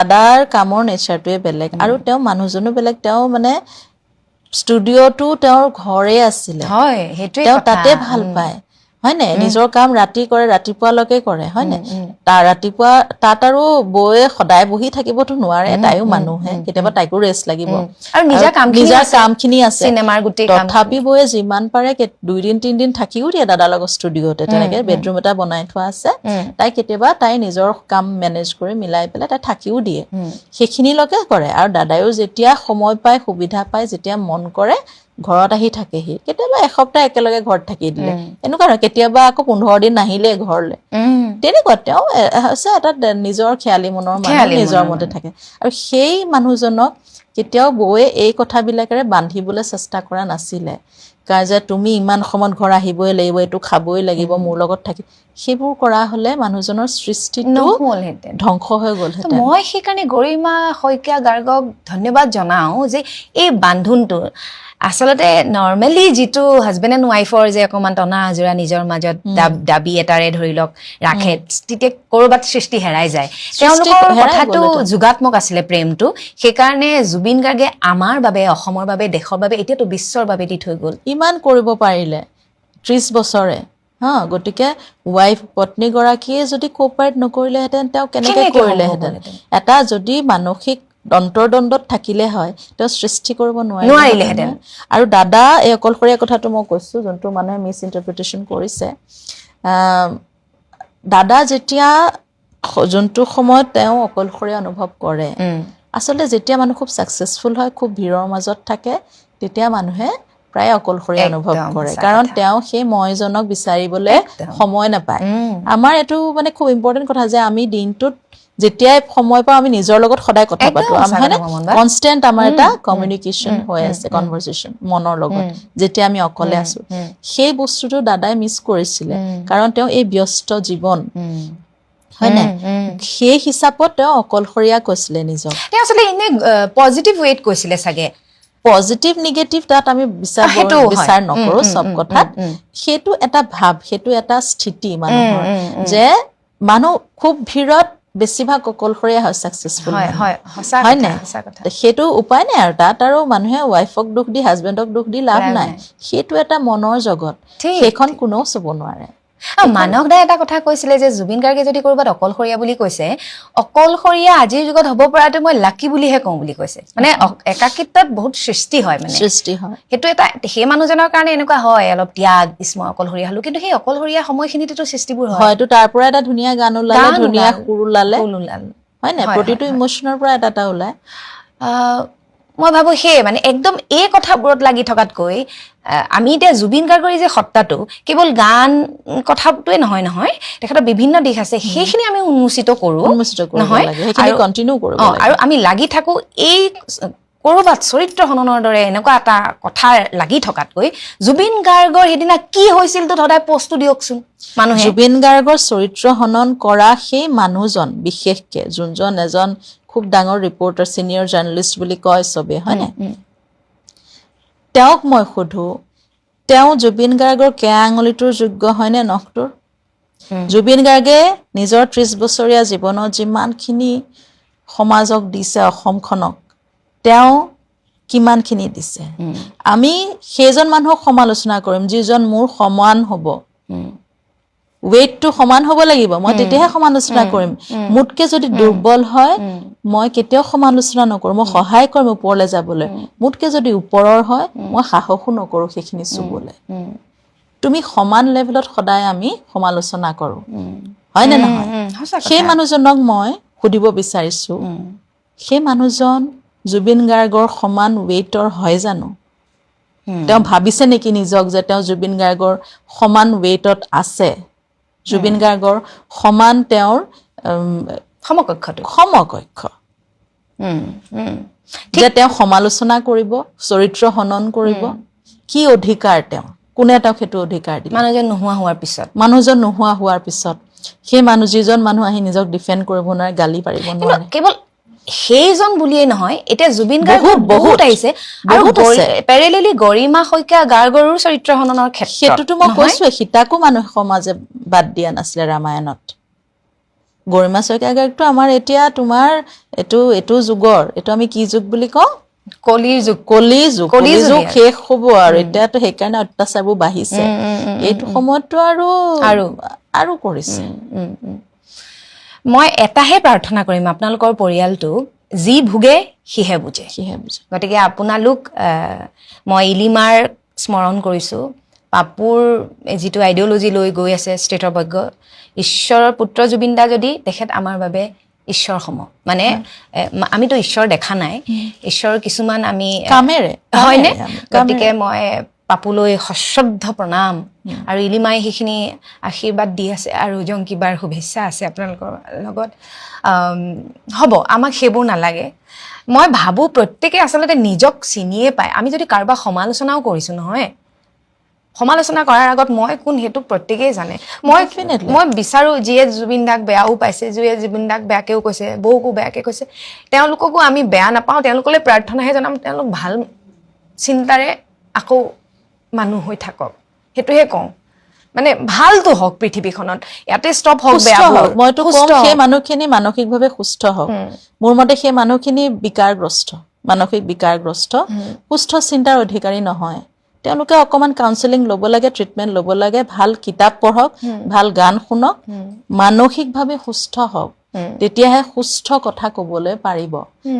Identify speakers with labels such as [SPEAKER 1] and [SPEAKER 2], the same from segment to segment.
[SPEAKER 1] দাদাৰ কামৰ নেচাৰটোৱে বেলেগ আৰু তেওঁ মানুহজনো বেলেগ তেওঁ মানে ষ্টুডিঅ'টো তেওঁৰ ঘৰে আছিলে
[SPEAKER 2] হয় হেতুৱে
[SPEAKER 1] তেওঁ
[SPEAKER 2] কথা
[SPEAKER 1] তাতে ভাল পায় হয় নে নিজৰ কাম ৰাতি কৰে ৰাতিপুৱালৈকে কৰে হয় নে তাৰ ৰাতিপুৱা তাত আৰু বৌয়ে সদায় বহি থাকিবতো নোৱাৰে তাইও মানুহে কেতিয়াবা তাইকো ৰেষ্ট লাগিব
[SPEAKER 2] আৰু
[SPEAKER 1] নিজৰ কামখিনি আছে
[SPEAKER 2] চিনেমাৰ গোটেই
[SPEAKER 1] তথাপি বৌয়ে যিমান পাৰে 2 দিন 3 দিন থাকিও দিয়ে দাদাৰ লগত ষ্টুডিঅ'তে তেনেকে বেডৰুম এটা বনাই থোৱা আছে তাই কেতিয়াবা তাই নিজৰ কাম মেনেজ কৰি মিলাই পেলাই তাই থাকিও দিয়ে সেইখিনিলৈকে কৰে আৰু দাদায়ো যেতিয়া সময় পায় সুবিধা পায় যেতিয়া মন কৰে ঘৰত আহি থাকেহি কেতিয়াবা এসপ্তাহ একেলগে ঘৰত থাকি দিলে এনেকুৱা নহয় কেতিয়াবা আকৌ 15 দিন নাহিলে ঘৰলে তেনেকুৱা তেওঁ আছে এটা নিজৰ খেয়ালি মনৰ মানুহ নিজৰ মতে থাকে আৰু সেই মানুহজনক কেতিয়াও বৌয়ে এই কথাবিলাকেৰে বান্ধিবলৈ চেষ্টা কৰা নাছিলে কাৰণ যে তুমি ইমান সময়ত ঘৰ আহিবই লাগিব এইটো খাবই লাগিব মোৰ লগত থাকি সেইবোৰ কৰা হলে মানুহজনৰ সৃষ্টিটো ধ্বংস হৈ গ'লহেঁতেন
[SPEAKER 2] মই সেইকাৰণে গৰিমা শইকীয়া গাৰ্গক ধন্যবাদ জনাও যে এই বান্ধোনটো আসলতে নৰ্মেলি যিটো হাজবেণ্ড এণ্ড ৱাইফৰ যে অকমান টনা আজোৰা নিজৰ মাজত দাবী এটাৰে ধৰি লওক ৰাখে তেতিয়া কৰবাত সৃষ্টি হেৰাই যায় তেওঁলোকৰ কথাটো যোগাত্মক আছিলে প্ৰেমটো সেইকাৰণে জুবিন গাৰ্গে আমাৰ বাবে অসমৰ বাবে দেশৰ বাবে এতিয়াতো বিশ্বৰ বাবে দি থৈ গ'ল
[SPEAKER 1] ইমান কৰিব পাৰিলে 30 বছৰে হা গতিকে ৱাইফ পত্নী গৰাকীয়ে যদি কোপাৰেট নকৰিলেহেঁতেন তেওঁ কেনেকৈ কৰিলেহেঁতেন এটা যদি মানসিক অন্তৰ্দ্বন্দ্বত থাকিলে হয় তেওঁ সৃষ্টি কৰিব নোৱাৰিলেহেঁতেন আৰু দাদা এই অকলশৰীয়া কথাটো মই কৈছো যোনটো মানুহে মিছ ইণ্টাৰপ্ৰিটেশ্যন কৰিছে দাদা যেতিয়া যোনটো সময়ত তেওঁ অকলশৰীয়া অনুভৱ কৰে আসলে যেতিয়া মানুহ খুব সাকসেসফুল হয় খুব ভিৰৰ মাজত থাকে তেতিয়া মানুহে প্ৰায় অকলশৰীয়া অনুভৱ কৰে কাৰণ তেওঁ সেই ময়জনক বিচাৰিবলৈ সময় নাপায় আমাৰ এটো মানে খুব ইম্পৰ্টেন্ট কথা যে আমি দিনটোত যেতিয়াই সময় পাওঁ আমি নিজৰ লগত সদায় কথা পাতো আমি কনস্ট্যান্ট আমাৰ এটা কমিউনিকেশন হৈ আছে কনভাৰসেশন মনৰ লগত যেতিয়া আমি অকলে আছো সেই বস্তুটো দাদাই মিস কৰিছিলে কাৰণ তেওঁ এই ব্যস্ত জীৱন হয় না সেই হিচাপত তেওঁ অকলশৰীয়া কৈছিলে নিজক
[SPEAKER 2] তেওঁ আসলে ইনে পজিটিভ ৱেট কৈছিলে সাগে
[SPEAKER 1] পজিটিভ নেগেটিভ তাত আমি বিচাৰ নকৰো সব কথাত হেতু এটা ভাব হেতু এটা স্থিতি মানুহৰ যে মানুহ খুব ভিৰত বেছিভাগ অকলশৰীয়া হয় সাকসেসফুল
[SPEAKER 2] হয়
[SPEAKER 1] সঁচা কথা হেতু উপায় নাই আৰু তাত আৰু মানুহে ৱাইফক দুখ দি হাজবেণ্ডক দুখ দি লাভ নাই হেতু এটা মনৰ জগত সেইখন কোনেও চব নোৱাৰে
[SPEAKER 2] মানক দাই এটা কথা কৈছিলে যে জুবিন গাৰ্গে যদি কৰবাত অকলশৰীয়া বুলি কৈছে অকলশৰীয়া আজিৰ যুগত হ'ব পৰাটো মই লাকি বুলিহে কওঁ বুলি কৈছে মানে একাকিত্বত বহুত সৃষ্টি হয় হেতু এটা সেই মানুহজনৰ কাৰণে এনেকুৱা হয় অলপ ত্যাগ ইসময় অকলশৰীয়া হলো কিন্তু সেই অকলশৰীয়া সময়খিনিতেতো সৃষ্টিবোৰ হয়
[SPEAKER 1] হয়তো তাৰ পৰা এটা ধুনীয়া গান ওলালে ধুনীয়া সুৰ ওলালে হয় না প্ৰতিটো ইমোশনৰ পৰা এটা ওলায়
[SPEAKER 2] মই ভাবো হে মানে একদম এই কথাবোৰত লাগি থকাতকৈ আমি এতিয়া জুবিন গাৰ্গৰ যে সত্তাটো কেৱল গান কথাটোৱে নহয় তেখেতৰ বিভিন্ন দিশ আছে সেইখিনি আমি উন্মোচিত কৰো
[SPEAKER 1] নহয় সেইখিনি কন্টিনিউ কৰিব লাগে
[SPEAKER 2] আৰু আমি লাগি থাকো এই কৰবাত চৰিত্ৰ হননৰ দৰে এনেকুৱা এটা কথা লাগি থকাতকৈ জুবিন গাৰ্গৰ হেদিনা কি হৈছিল তো সদায় পোষ্টটো দিয়কচোন মানুহে
[SPEAKER 1] জুবিন গাৰ্গৰ চৰিত্ৰ হনন কৰা সেই মানুহজন বিশেষকে যোনজন এজন খুব ডাঙৰ ৰিপৰ্টাৰ সিনিয়ৰ জাৰ্নালিষ্ট বুলি কয় সবে হয় না তেওঁক মই খুধু তেওঁ জুবিন গাৰ্গৰ কেয়া আঙুলিটোৰ যোগ্য হয় নে নখটোৰ জুবিন গাৰ্গে নিজৰ 30 বছৰীয়া জীৱনত যিমানখিনি সমাজক দিছে অসমখনক তেওঁ কিমানখিনি দিছে আমি সেইজন মানুহক সমালোচনা কৰিম যিজন মোৰ সমান হ'ব ৱেটটো সমান হ'ব লাগিব মই তেতিয়াহে সমালোচনা কৰিম মুটকে যদি দুৰ্বল হয় মই কেতিয়াও সমালোচনা নকৰো মই সহায় কৰিম ওপৰলৈ যাবলৈ মুটকে যদি ওপৰৰ হয় মই সাহসো নকৰো সেইখিনি চুবলৈ তুমি সমান লেভেলত সদায় আমি সমালোচনা কৰো হয় না নহয় সেই মানুহজনক মই খুদিব বিচাৰিছো সেই মানুহজন জুবিন গাৰ্গৰ সমান ৱেটৰ হয় জানো তেওঁ ভাবিছে নেকি নিজক যে তেওঁ জুবিন গাৰ্গৰ সমান ৱেটত আছে জুবিন গাৰ্গৰ সমান তেওঁৰ সমকক্ষ যে তেওঁ সমালোচনা কৰিব চৰিত্ৰ হনন কৰিব কি অধিকাৰ তেওঁ কোনে তেওঁক সেইটো অধিকাৰ দিলে মানুহজন নোহোৱা হোৱাৰ পিছত সেই মানুহ যিজন মানুহ আহি নিজক ডিফেন্ড কৰিব নোৱাৰে গালি পাৰিব নোৱাৰে
[SPEAKER 2] কেৱল সেইজন বুলিয়ে নহয় এতিয়া জুবিন গাৰ্গ বহুত আহিছে আৰু প্যাৰেলেলি গৰিমা শইকীয়া গাৰ্গৰো চৰিত্ৰ হননৰ ক্ষেত্ৰত
[SPEAKER 1] সেটোটো মই কৈছো হিতাকো মানুহ সমাজে বাদ দিয়া নাছিলে ৰামায়ণত গৰিমা শইকীয়া গাৰ্গটো আমাৰ এতিয়া তোমাৰ এইটো যুগৰ এইটো আমি কি যুগ বুলি কওঁ
[SPEAKER 2] কলিৰ যুগ
[SPEAKER 1] কলি যুগ শেষ হ'ব আৰু এতিয়াতো সেইকাৰণে অত্যাচাৰবোৰ বাঢ়িছে এইটো সময়ততো আৰু কৰিছে
[SPEAKER 2] মই এটাহে প্ৰাৰ্থনা কৰিম আপোনালোকৰ পৰিয়ালটোক যি ভোগে সিহে বুজে গতিকে আপোনালোক মই ইলিমাৰ স্মৰণ কৰিছোঁ পাপুৰ যিটো আইডিঅ'লজি লৈ গৈ আছে ষ্টেটৰ বৈজ্ঞ ঈশ্বৰৰ পুত্ৰ জুবিন দা যদি তেখেত আমাৰ বাবে ঈশ্বৰ সম মানে আমিতো ঈশ্বৰ দেখা নাই ঈশ্বৰৰ কিছুমান আমি
[SPEAKER 1] কামেৰে
[SPEAKER 2] হয়নে গতিকে মই পাপুলৈ সশ্ৰদ্ধ প্ৰণাম আৰু ইলিমাই সেইখিনি আশীৰ্বাদ দি আছে আৰু জংকিবাৰ শুভেচ্ছা আছে আপোনালোকৰ লগত হ'ব আমাক সেইবোৰ নালাগে মই ভাবোঁ প্ৰত্যেকে আচলতে নিজক চিনিয়ে পায় আমি যদি কাৰোবাক সমালোচনাও কৰিছোঁ নহয় সমালোচনা কৰাৰ আগত মই কোন সেইটো প্ৰত্যেকেই জানে মই বিচাৰোঁ যিয়ে জুবিন দাক বেয়াও পাইছে যিয়ে জুবিন দাক বেয়াকেও কৈছে বৌকো বেয়াকৈ কৈছে তেওঁলোককো আমি বেয়া নাপাওঁ তেওঁলোকলৈ প্ৰাৰ্থনাহে জনাম তেওঁলোক ভাল চিন্তাৰে আকৌ মানুহ হৈ থাকক সেইটোহে কওঁ মানে ভালটো হওক পৃথিৱীখনত ইয়াতে ষ্টপ হওক বেয়া হওক
[SPEAKER 1] মইতো কম সেই মানুহখিনি মানসিকভাৱে সুস্থ হওক মোৰ মতে সেই মানুহখিনি মানসিক বিকাৰগ্ৰস্ত সুস্থ চিন্তাৰ অধিকাৰী নহয় তেওঁলোকে অকমান কাউন্সেলিং ল'ব লাগে ট্ৰিটমেণ্ট ল'ব লাগে ভাল কিতাপ পঢ়ক ভাল গান শুনক মানসিকভাৱে সুস্থ হওক তেতিয়াহে সুস্থ কথা ক'বলৈ পাৰিব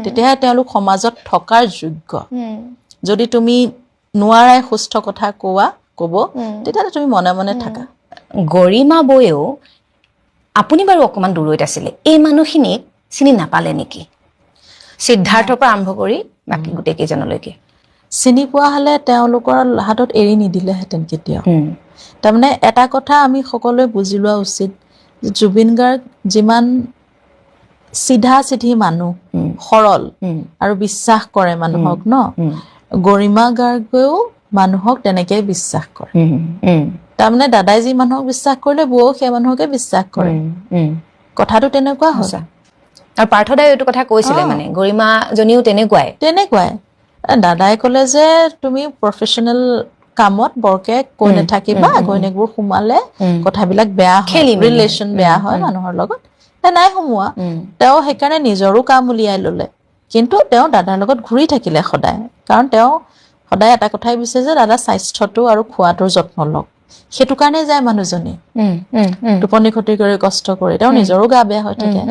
[SPEAKER 1] তেতিয়াহে তেওঁলোক সমাজত থকাৰ যোগ্য যদি তুমি নোৱাৰাই সুস্থ কথা ক'ব তেতিয়াহ'লে তুমি মনে মনে থাকা
[SPEAKER 2] গৰিমা বৌয়েও আপুনি বাৰু অকণমান দূৰৈত আছিলে এই মানুহখিনিক চিনি নাপালে নেকি সিদ্ধাৰ্থৰ পৰা আৰম্ভ কৰি বাকী গোটেই কেইজনলৈকে
[SPEAKER 1] চিনি পোৱা হ'লে তেওঁলোকৰ হাতত এৰি নিদিলেহেঁতেন কেতিয়াও তাৰমানে এটা কথা আমি সকলোৱে বুজি লোৱা উচিত যে জুবিন গাৰ্গ যিমান চিধা মানুহ সৰল আৰু বিশ্বাস কৰে মানুহক ন গৰিমা গাৰ্গেও মানুহক তেনেকেই বিশ্বাস কৰে তাৰমানে দাদাই যি মানুহক বিশ্বাস কৰিলে বৌও সেই মানুহকে বিশ্বাস কৰে কথাটো তেনেকুৱা হৈছে
[SPEAKER 2] আৰু পাৰ্থদাই এইটো কথা কৈছিলে মানে গৰিমাজনীও তেনেকুৱাই
[SPEAKER 1] দাদাই ক'লে যে তুমি প্ৰফেশ্যনেল কামত বৰকে কৈ নাথাকিবা ঘৈণীয়েকবোৰ সোমালে কথাবিলাক বেয়া হয় ৰিলেশ্যন বেয়া হয় মানুহৰ লগত নাই সোমোৱা তেওঁ সেইকাৰণে নিজৰো কাম উলিয়াই ল'লে কিন্তু তেওঁ দাদাৰ লগত ঘূৰি থাকিলে সদায় কাৰণ তেওঁ সদায় এটা কথাই বিচাৰে যে দাদা স্বাস্থ্যটো আৰু খোৱাটোৰ যত্ন লওক সেইটো কাৰণে যায় মানুহজনী টোপনি ক্ষতি কৰি কষ্ট কৰি তেওঁ নিজৰো গা বেয়া হৈ থাকে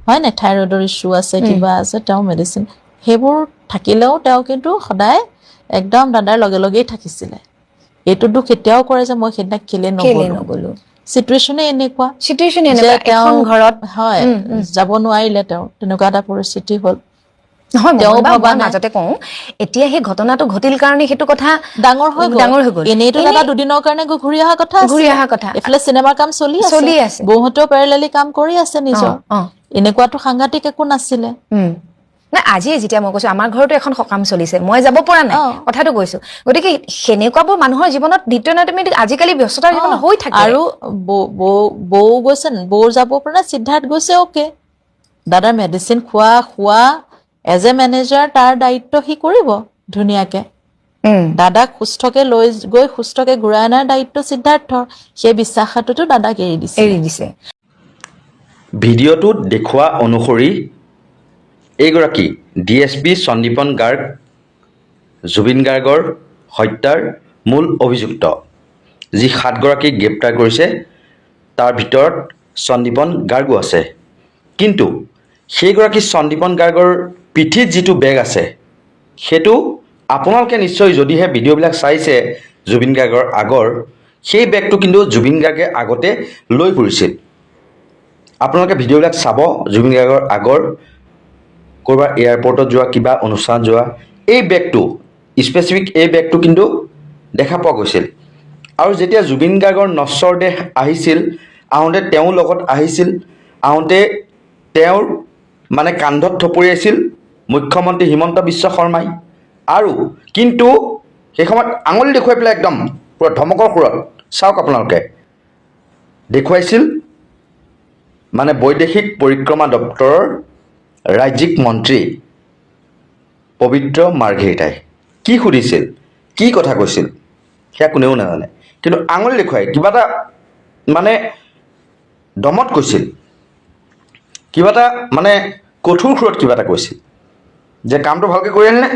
[SPEAKER 1] হয় নে থাইৰয়ডৰ ইছ্যু আছে কিবা আছে তেওঁ মেডিচিন সেইবোৰ থাকিলেও তেওঁ কিন্তু সদায় একদম দাদাৰ লগেই থাকিছিলে এইটো দুখ এতিয়াও কৰে যে মই সেইদিনা কেলে নগলো সিচুৱেশ্যনে এনেকুৱা
[SPEAKER 2] এখন ঘৰত
[SPEAKER 1] হয় যাব নোৱাৰিলে তেওঁ তেনেকুৱা এটা পৰিস্থিতি হ'ল
[SPEAKER 2] মাজতে কওঁ এতিয়া সেই ঘটনাটো ঘটিল কাৰণে সেইটো কথা ডাঙৰ হৈ গ'ল
[SPEAKER 1] এনেইতো দাদা দুদিনৰ কাৰণে ঘূৰি অহা কথা এইফালে চিনেমাৰ কাম চলি আছে বৌহঁতেও পেৰেলালি কাম কৰি আছে নিজৰ এনেকুৱাতো সাংঘাতিক একো নাছিলে
[SPEAKER 2] না আজিয়ে যেতিয়া মই কৈছো আমাৰ ঘৰতো এখন সকাম চলিছে মই যাব পৰা নাই কথাটো কৈছো গতিকে সেনেকুৱাবোৰ মানুহৰ জীৱনত ডিটেনেটমেটিক আজিকালি ব্যস্ততাৰ জীৱনত হৈ থাকে
[SPEAKER 1] আৰু বৌ গৈছে বৌৰ যাব পৰা নাই সিদ্ধাৰ্থ গৈছে ওকে দাদাৰ মেডিচিন খোৱা এজ এ মেনেজাৰ তাৰ দায়িত্ব সি কৰিব ধুনীয়াকে দাদাক সুস্থকে লৈ গৈ সুস্থকে ঘূৰাই অনাৰ দায়িত্ব সিদ্ধাৰ্থৰ সেই বিশ্বাসটোতো দাদাক এৰি দিছে
[SPEAKER 3] ভিডিঅ'টোত দেখুওৱা অনুসৰি এইগৰাকী ডিএছপি সন্দীপন গাৰ্গ জুবিন গাৰ্গৰ হত্যাৰ মূল অভিযুক্ত যি 7গৰাকীক গ্ৰেপ্তাৰ কৰিছে তাৰ ভিতৰত সন্দীপন গাৰ্গো আছে কিন্তু সেইগৰাকী সন্দীপন গাৰ্গৰ পিঠিত যিটো বেগ আছে সেইটো আপোনালোকে নিশ্চয় যদিহে ভিডিঅ'বিলাক চাইছে জুবিন গাৰ্গৰ আগৰ সেই বেগটো কিন্তু জুবিন গাৰ্গে আগতে লৈ ফুৰিছিল আপোনালোকে ভিডিঅ'বিলাক চাব জুবিন গাৰ্গৰ আগৰ ক'ৰবাৰ এয়াৰপৰ্টত যোৱা কিবা অনুষ্ঠান যোৱা এই বেগটো স্পেচিফিক এই বেগটো কিন্তু দেখা পোৱা গৈছিল আৰু যেতিয়া জুবিন গাৰ্গৰ নশ্বৰ দেহ আহিছিল আহোঁতে তেওঁৰ লগত আহিছিল আহোঁতে তেওঁৰ মানে কান্ধত থপৰিয়াইছিল মুখ্যমন্ত্ৰী হিমন্ত বিশ্ব শৰ্মাই আৰু কিন্তু সেই সময়ত আঙুলি দেখুৱাই পেলাই একদম পুৰা ধমকৰ সুৰত চাওক আপোনালোকে দেখুৱাইছিল মানে বৈদেশিক পৰিক্ৰমা দপ্তৰৰ ৰাজ্যিক মন্ত্ৰী পবিত্ৰ মাৰ্ঘেৰিটাই কি সুধিছিল কি কথা কৈছিল সেয়া কোনেও নাজানে কিন্তু আঙুলি দেখুৱাই কিবা এটা মানে দমত কৈছিল কিবা এটা মানে কঠোৰ সুৰত কিবা এটা কৈছিল যে কামটো ভালকৈ কৰি আনিলে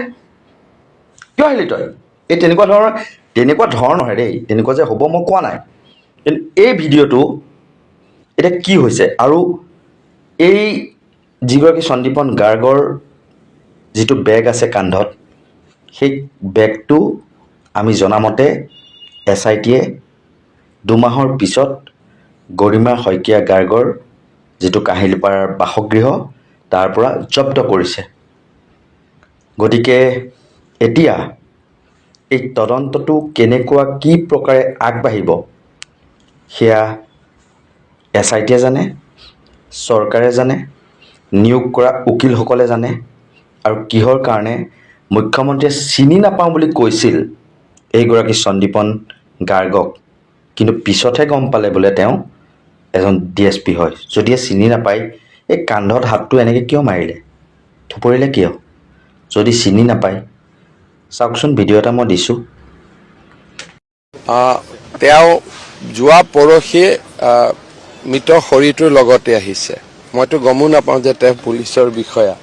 [SPEAKER 3] কিয় আহিলি তই এই তেনেকুৱা ধৰণৰ নহয় দেই তেনেকুৱা যে হ'ব মই কোৱা নাই কিন্তু এই ভিডিঅ'টো এতিয়া কি হৈছে আৰু এই যিগৰাকী সন্দীপন গাৰ্গৰ যিটো বেগ আছে কান্ধত সেই বেগটো আমি জনামতে SITয়ে 2 মাহৰ পিছত গৰিমা শইকীয়া গাৰ্গৰ যিটো কাহিলীপাৰাৰ বাসগৃহ তাৰ পৰা জব্দ কৰিছে গতিকে এতিয়া এই তদন্তটো কেনেকুৱা কি প্ৰকাৰে আগবাঢ়িব সেয়া SITয়ে জানে চৰকাৰে জানে নিয়োগ কৰা উকিলসকলে জানে আৰু কিহৰ কাৰণে মুখ্যমন্ত্ৰীয়ে চিনি নাপাওঁ বুলি কৈছিল এইগৰাকী সন্দীপন গাৰ্গক কিন্তু পিছতহে গম পালে বোলে তেওঁ এজন DSP হয় যদিহে চিনি নাপায় এই কান্ধত হাতটো এনেকৈ কিয় মাৰিলে থুপৰিলে কিয় যদি চিনি নাপায় চাওকচোন ভিডিঅ' এটা মই দিছোঁ
[SPEAKER 4] তেওঁ যোৱা পৰহিয়ে মৃত শৰীৰটোৰ লগতে আহিছে মইতো গমো নাপাওঁ যে তেওঁ পুলিচৰ বিষয়া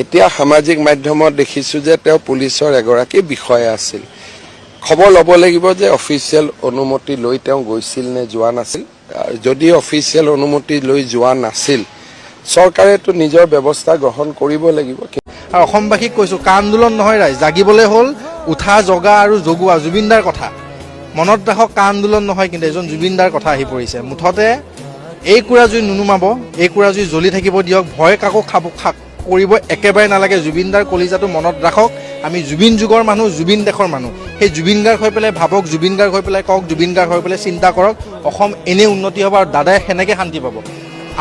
[SPEAKER 4] এতিয়া সামাজিক মাধ্যমত দেখিছোঁ যে তেওঁ পুলিচৰ এগৰাকী বিষয়া আছিল খবৰ ল'ব লাগিব যে অফিচিয়েল অনুমতি লৈ তেওঁ গৈছিল নে যোৱা নাছিল যদি অফিচিয়েল অনুমতি লৈ যোৱা নাছিল চৰকাৰেতো নিজৰ ব্যৱস্থা গ্ৰহণ কৰিব লাগিব
[SPEAKER 5] আৰু অসমবাসীক কৈছোঁ কা আন্দোলন নহয় ৰাইজ জাগিবলৈ হ'ল উঠা জগা আৰু জগোৱা জুবিনদাৰ কথা মনত ৰাখক কা আন্দোলন নহয় কিন্তু এজন জুবিনদাৰ কথা আহি পৰিছে মুঠতে এই কুৰা জুই নুনুমাব এই কুৰা জুই জ্বলি থাকিব দিয়ক ভয় কাকো কৰিব একেবাৰে নালাগে জুবিনদাৰ কলিজাটো মনত ৰাখক আমি জুবিন যুগৰ মানুহ জুবিন দেশৰ মানুহ সেই জুবিন গাৰ্গ হৈ পেলাই ভাবক জুবিন গাৰ্গ হৈ পেলাই কওক জুবিন গাৰ্গ হৈ পেলাই চিন্তা কৰক অসম এনেই উন্নতি হ'ব আৰু দাদাই সেনেকৈ শান্তি পাব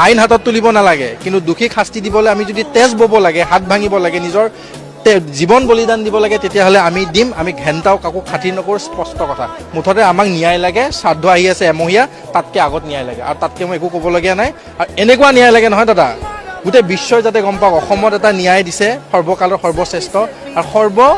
[SPEAKER 5] আইন হাতত তুলিব নালাগে কিন্তু দোষীক শাস্তি দিবলৈ আমি যদি তেজ বব লাগে হাত ভাঙিব লাগে নিজৰ জীৱন বলিদান দিব লাগে তেতিয়াহ'লে আমি দিম আমি ঘেণ্টাও কাকো খাতিৰ নকৰোঁ স্পষ্ট কথা মুঠতে আমাক ন্যায় লাগে শ্ৰাদ্ধ আহি আছে এমহীয়া তাতকৈ আগত ন্যায় লাগে আৰু তাতকৈ মই একো ক'বলগীয়া নাই আৰু এনেকুৱা ন্যায় লাগে নহয় দাদা গোটেই বিশ্বই যাতে গম পাওক অসমত এটা ন্যায় দিছে সৰ্বকালৰ সৰ্বশ্ৰেষ্ঠ আৰু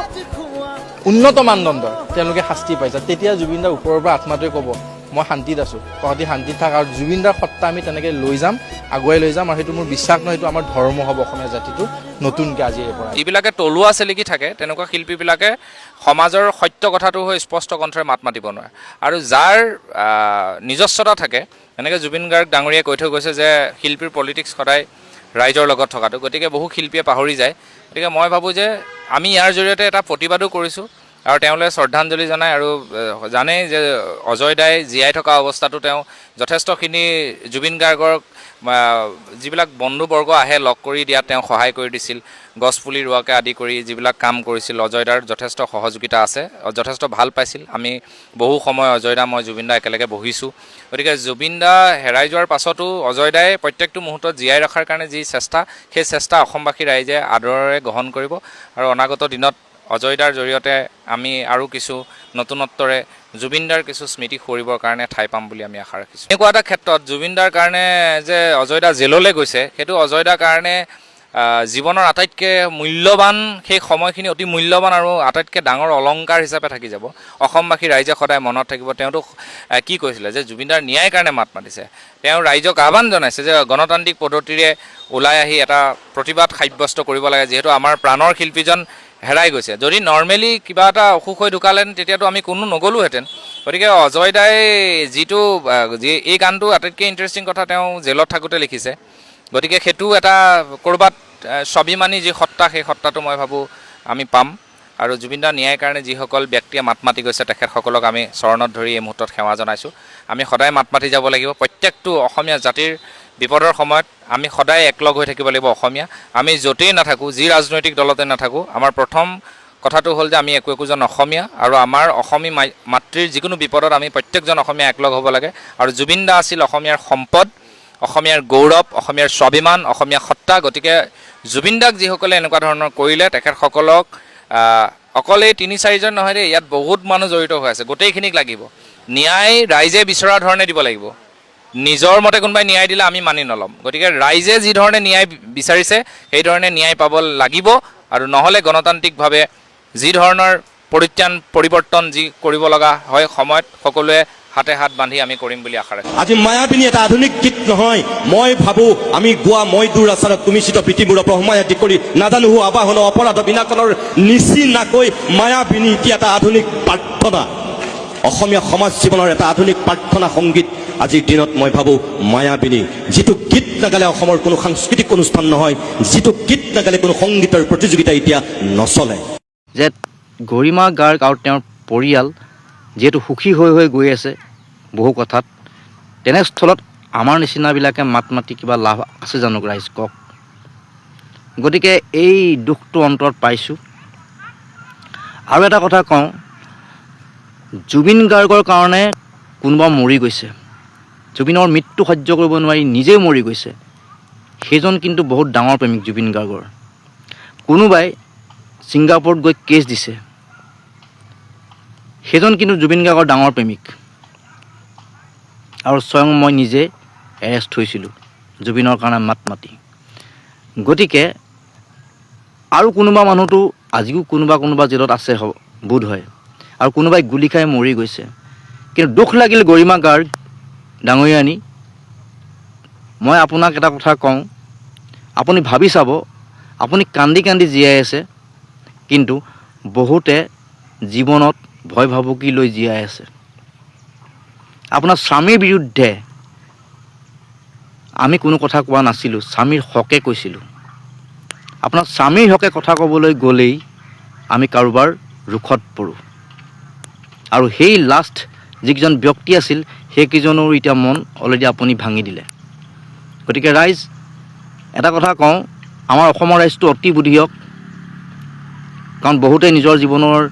[SPEAKER 5] উন্নত মানদণ্ডৰ তেওঁলোকে শাস্তি পাইছে তেতিয়া জুবিনদাৰ ওপৰৰ পৰা আত্মাটোৱে ক'ব মই শান্তিত আছোঁ তহঁতি শান্তিত থাক আৰু জুবিনদাৰ সত্তা আমি তেনেকৈ লৈ যাম আগুৱাই লৈ যাম আৰু সেইটো মোৰ বিশ্বাস নহয় সেইটো আমাৰ ধৰ্ম হ'ব অসমীয়া জাতিটো নতুনকৈ আজিৰে পৰা
[SPEAKER 6] যিবিলাকে তলুৱা চেলিকি থাকে তেনেকুৱা শিল্পীবিলাকে সমাজৰ সত্য কথাটো হৈ স্পষ্ট কণ্ঠৰে মাত মাতিব নোৱাৰে আৰু যাৰ নিজস্বতা থাকে এনেকৈ জুবিন গাৰ্গ ডাঙৰীয়াই কৈ থৈ গৈছে যে শিল্পীৰ পলিটিক্স সদায় ৰাইজৰ লগত থকাটো গতিকে বহু শিল্পীয়ে পাহৰি যায় গতিকে মই ভাবোঁ যে আমি ইয়াৰ জৰিয়তে এটা প্ৰতিবাদো কৰিছোঁ আৰু তেওঁলৈ শ্ৰদ্ধাঞ্জলি জনায় আৰু জানেই যে অজয় দাই জীয়াই থকা অৱস্থাটো তেওঁ যথেষ্টখিনি জুবিন গাৰ্গৰ যিবিলাক বন্ধুবৰ্গ আহে লগ কৰি দিয়াত তেওঁ সহায় কৰি দিছিল গছপুলি ৰোৱাকে আদি কৰি যিবিলাক কাম কৰিছিল অজয় দাৰ যথেষ্ট সহযোগিতা আছে যথেষ্ট ভাল পাইছিল আমি বহু সময় অজয় দা মই জুবিন দা একেলগে বহিছোঁ গতিকে জুবিন দা হেৰাই যোৱাৰ পাছতো অজয় দাই প্ৰত্যেকটো মুহূৰ্তত জীয়াই ৰখাৰ কাৰণে যি চেষ্টা সেই চেষ্টা অসমবাসী ৰাইজে আদৰেৰে গ্ৰহণ কৰিব আৰু অনাগত দিনত অজয় দাৰ জৰিয়তে আমি আৰু কিছু নতুনত্বৰে জুবিন দাৰ কিছু স্মৃতি সৰিবৰ কাৰণে ঠাই পাম বুলি আমি আশা ৰাখিছোঁ এনেকুৱা এটা ক্ষেত্ৰত জুবিন দাৰ কাৰণে যে অজয় দা জেললৈ গৈছে সেইটো অজয় দাৰ কাৰণে জীৱনৰ আটাইতকৈ মূল্যৱান সেই সময়খিনি অতি মূল্যৱান আৰু আটাইতকৈ ডাঙৰ অলংকাৰ হিচাপে থাকি যাব অসমবাসী ৰাইজে সদায় মনত থাকিব তেওঁতো কি কৈছিলে যে জুবিনদাৰ ন্যায়ৰ কাৰণে মাত মাতিছে তেওঁ ৰাইজক আহ্বান জনাইছে যে গণতান্ত্ৰিক পদ্ধতিৰে ওলাই আহি এটা প্ৰতিবাদ সাব্যস্ত কৰিব লাগে যিহেতু আমাৰ প্ৰাণৰ শিল্পীজন হেৰাই গৈছে যদি নৰ্মেলি কিবা এটা অসুখ হৈ ঢুকালেন তেতিয়াতো আমি কোনো নগ'লোহেঁতেন গতিকে অজয় দাই এই গানটো আটাইতকৈ ইণ্টাৰেষ্টিং কথা তেওঁ জেলত থাকোঁতে লিখিছে গতিকে সেইটো এটা ক'ৰবাত স্বাভিমানী যি সত্তা সেই সত্তাটো মই ভাবোঁ আমি পাম আৰু জুবিনদাৰ ন্যায়ৰ কাৰণে যিসকল ব্যক্তিয়ে মাত মাতি গৈছে তেখেতসকলক আমি চৰণত ধৰি এই মুহূৰ্তত সেৱা জনাইছোঁ আমি সদায় মাত মাতি যাব লাগিব প্ৰত্যেকটো অসমীয়া জাতিৰ বিপদৰ সময়ত আমি সদায় একলগ হৈ থাকিব লাগিব অসমীয়া আমি য'তেই নাথাকোঁ যি ৰাজনৈতিক দলতে নাথাকোঁ আমাৰ প্ৰথম কথাটো হ'ল যে আমি একোজন অসমীয়া আৰু আমাৰ অসমী মাতৃৰ যিকোনো বিপদত আমি প্ৰত্যেকজন অসমীয়া একলগ হ'ব লাগে আৰু জুবিন দা আছিল অসমীয়াৰ সম্পদ অসমীয়াৰ গৌৰৱ অসমীয়াৰ স্বাভিমান অসমীয়া সত্তা গতিকে জুবিন দাক যিসকলে এনেকুৱা ধৰণৰ কৰিলে তেখেতসকলক অকল এই ৩-৪জন নহয় দেই ইয়াত বহুত মানুহ জড়িত হৈ আছে গোটেইখিনিক লাগিব ন্যায় ৰাইজে বিচৰা ধৰণে দিব লাগিব নিজৰ মতে কোনোবাই ন্যায় দিলে আমি মানি নল'ম গতিকে ৰাইজে যি ধৰণে ন্যায় বিচাৰিছে সেই ধৰণে ন্যায় পাব লাগিব আৰু নহ'লে গণতান্ত্ৰিকভাৱে যি ধৰণৰ পৰিৱৰ্তন যি কৰিব লগা হয় সময়ত সকলোৱে হাতে হাত বান্ধি আমি কৰিম বুলি আশা ৰাখিছোঁ।
[SPEAKER 7] আজি মায়াবিনী এটা আধুনিক গীত নহয়, মই ভাবো আমি গোৱা মই দূৰ আচাৰত তুমি চিত পৃথিৱীৰ প্ৰহমাই আদি কৰি নাজানো হো আবাহন অপৰাধ বিনাশনৰ নিচিনাকৈ মায়াবিনী এতিয়া এটা আধুনিক প্ৰাৰ্থনা, অসমীয়া সমাজ জীৱনৰ এটা আধুনিক প্ৰাৰ্থনা সংগীত আজিৰ দিনত মই ভাবো মায়াবিনী, যিটো গীত নাগালে অসমৰ কোনো সাংস্কৃতিক অনুষ্ঠান নহয়, যিটো গীত নাগালে কোনো সংগীতৰ প্ৰতিযোগিতা এতিয়া নচলে।
[SPEAKER 8] যে গৰিমা গাৰ্গ আৰু তেওঁৰ পৰিয়াল যিহেতু সুখী হৈ হৈ গৈ আছে বহু কথাত, তেনেস্থলত আমাৰ নিচিনাবিলাকে মাত মাতি কিবা লাভ আছে জানো ৰাইজ কওক? গতিকে এই দুখটো অন্তৰত পাইছোঁ। আৰু এটা কথা কওঁ, জুবিন গাৰ্গৰ কাৰণে কোনোবা মৰি গৈছে, জুবিনৰ মৃত্যু সহ্য কৰিব নোৱাৰি নিজেই মৰি গৈছে, সেইজন কিন্তু বহুত ডাঙৰ প্ৰেমিক জুবিন গাৰ্গৰ। কোনোবাই ছিংগাপুৰত গৈ কেছ দিছে, সেইজন কিন্তু জুবিন গাৰ্গৰ ডাঙৰ প্ৰেমিক। আৰু স্বয়ং মই নিজে এৰেষ্ট হৈছিলোঁ জুবিনৰ কাৰণে মাত মাতি। গতিকে আৰু কোনোবা মানুহটো আজিও কোনোবা জেলত আছে বোধ হয়, আৰু কোনোবাই গুলি খাই মৰি গৈছে। কিন্তু দুখ লাগিল গৰিমা গাৰ্গ ডাঙৰীয়ানী, মই আপোনাক এটা কথা কওঁ, আপুনি ভাবি চাব, আপুনি কান্দি কান্দি জীয়াই আছে, কিন্তু বহুতে জীৱনত ভয় ভাবুকি লৈ জীয়াই আছে। আপোনাৰ স্বামীৰ বিৰুদ্ধে আমি কোনো কথা কোৱা নাছিলোঁ, স্বামীৰ হকে কৈছিলোঁ। আপোনাৰ স্বামীৰ হকে কথা ক'বলৈ গ'লেই আমি কাৰোবাৰ ৰোষত পৰোঁ। আৰু সেই লাষ্ট যিকেইজন ব্যক্তি আছিল সেইকেইজনৰ এতিয়া মন অলৰেডি আপুনি ভাঙি দিলে। গতিকে ৰাইজ এটা কথা কওঁ, আমাৰ অসমৰ ৰাইজটো অতি বুদ্ধিয়ক, কাৰণ বহুতে নিজৰ জীৱনৰ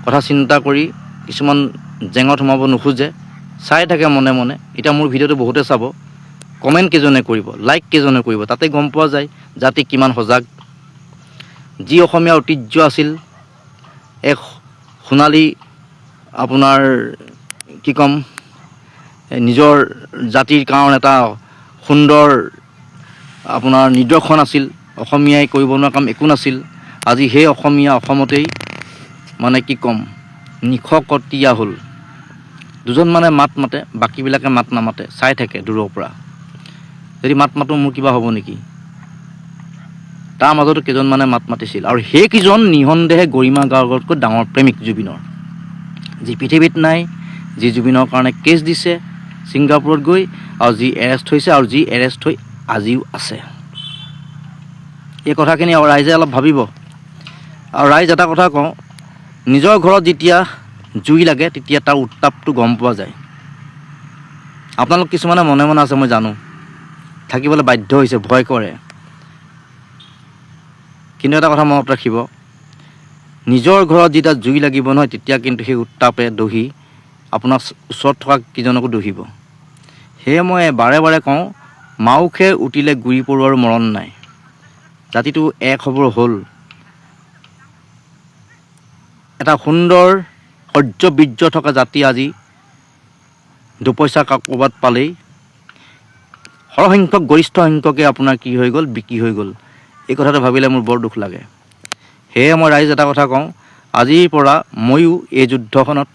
[SPEAKER 8] কথা চিন্তা কৰি কিছুমান জেঙত সোমাব নোখোজে, চাই থাকে মনে মনে। এতিয়া মোৰ ভিডিঅ'টো বহুতে চাব, কমেণ্ট কেইজনে কৰিব, লাইক কেইজনে কৰিব, তাতে গম পোৱা যায় জাতি কিমান সজাগ। যি অসমীয়া ঐতিহ্য আছিল, এক সোণালী আপোনাৰ কি ক'ম, নিজৰ জাতিৰ কাৰণে এটা সুন্দৰ আপোনাৰ নিদৰ্শন আছিল, অসমীয়াই কৰিব নোৱাৰা কাম একো নাছিল। আজি সেই অসমীয়া অসমতেই মানে কি ক'ম নিশকতীয়া হ'ল। দুজন মানে মাত মাতে, বাকীবিলাকে মাত নামাতে, চাই থাকে দূৰৰ পৰা। যদি মাত মাতো মোৰ কিবা হ'ব নেকি? তাৰ মাজতো কেইজনমানে মাত মাতিছিল, আৰু সেইকেইজন নিঃসন্দেহে গৰিমা গাৰ্গতকৈ ডাঙৰ প্ৰেমিক জুবিনৰ, যি পৃথিৱীত নাই, যি জুবিনৰ কাৰণে কেছ দিছে ছিংগাপুৰত গৈ, আৰু যি এৰেষ্ট হৈছে, আৰু যি এৰেষ্ট হৈ আজিও আছে। এই কথাখিনি ৰাইজে অলপ ভাবিব। আৰু ৰাইজ এটা কথা কওঁ, নিজৰ ঘৰত যেতিয়া জুই লাগে তেতিয়া তাৰ উত্তাপটো গম পোৱা যায়। আপোনালোক কিছুমানে মনে মনে আছে মই জানো, থাকিবলৈ বাধ্য হৈছে, ভয় কৰে। কিন্তু এটা কথা মনত ৰাখিব, নিজৰ ঘৰত যেতিয়া জুই লাগিব নহয়, তেতিয়া কিন্তু সেই উত্তাপে দহি আপোনাৰ ওচৰত থকা কিজনকো দহিব। সেয়ে মই বাৰে বাৰে কওঁ, মাওখে উঠিলে গুৰি পৰুৱাৰ মৰণ নাই। জাতিটো এক হ'বৰ হ'ল, এটা সুন্দৰ শৌৰ্য বীৰ্য থকা জাতি আজি দুপইচা ক'ৰবাত পালেই সৰহসংখ্যক গৰিষ্ঠ সংখ্যকে আপোনাৰ কি হৈ গ'ল, বিক্ৰী হৈ গ'ল। এই কথাটো ভাবিলে মোৰ বৰ দুখ লাগে। সেয়ে মই ৰাইজ এটা কথা কওঁ, আজিৰ পৰা ময়ো এই যুদ্ধখনত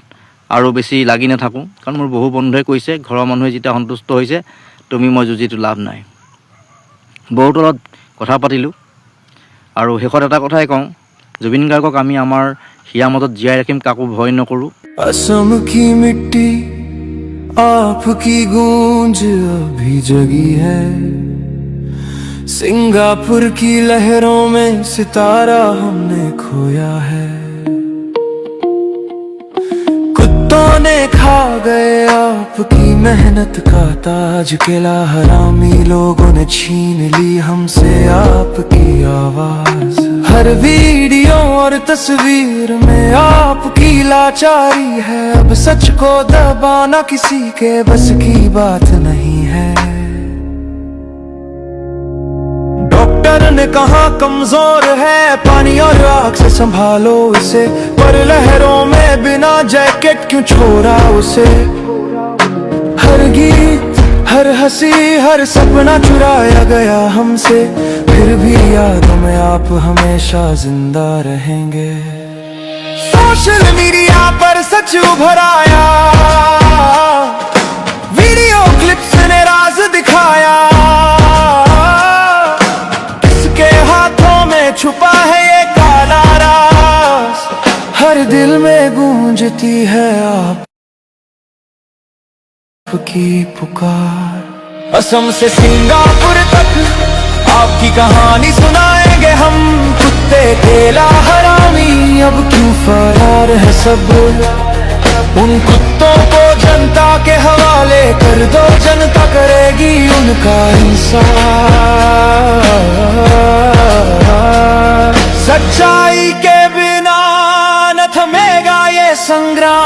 [SPEAKER 8] আৰু বেছি লাগি নাথাকোঁ, কাৰণ মোৰ বহু বন্ধুৱে কৈছে, ঘৰৰ মানুহে যেতিয়া সন্তুষ্ট হৈছে, তুমি মই যুঁজিটো লাভ নাই। বহুতৰ লগত কথা পাতিলোঁ, আৰু শেষত এটা কথাই কওঁ, জুবিন গাৰ্গক আমি আমাৰ হিয়াৰ মাজত জীয়াই ৰাখিম, কাকো ভয় নকৰোঁ।
[SPEAKER 9] असम की मिट्टी आपकी गूंज अभी जगी है, सिंगापुर की लहरों में सितारा हमने खोया है, कुत्तों ने खा गए आपकी मेहनत का ताज, किला हरामी लोगों ने छीन ली हमसे आपकी आवाज, हर वीडियो और तस्वीर में आपकी लाचारी है, अब सच को दबाना किसी के बस की बात नहीं है। डॉक्टर ने कहा कमजोर है, पानी और आग से संभालो इसे, पर लहरों में बिना जैकेट क्यों छोड़ा उसे, हर गीत हर हंसी हर सपना चुराया गया हमसे, फिर भी यादों में आप हमेशा जिंदा रहेंगे। सोशल मीडिया पर सच उभर आया, वीडियो क्लिप्स ने राज दिखाया, किसके हाथों में छुपा है ये काला राज, हर दिल में गूंजती है आपकी पुकार। असम से सिंगापुर तक आपकी कहानी सुनाएंगे हम, कुत्ते ठेला हरामी अब क्यों फरार है सब, उन कुत्तों को जनता के हवाले कर दो, जनता करेगी उनका इंसाफ। सच्चाई के बिना न थमेगा ये संग्राम,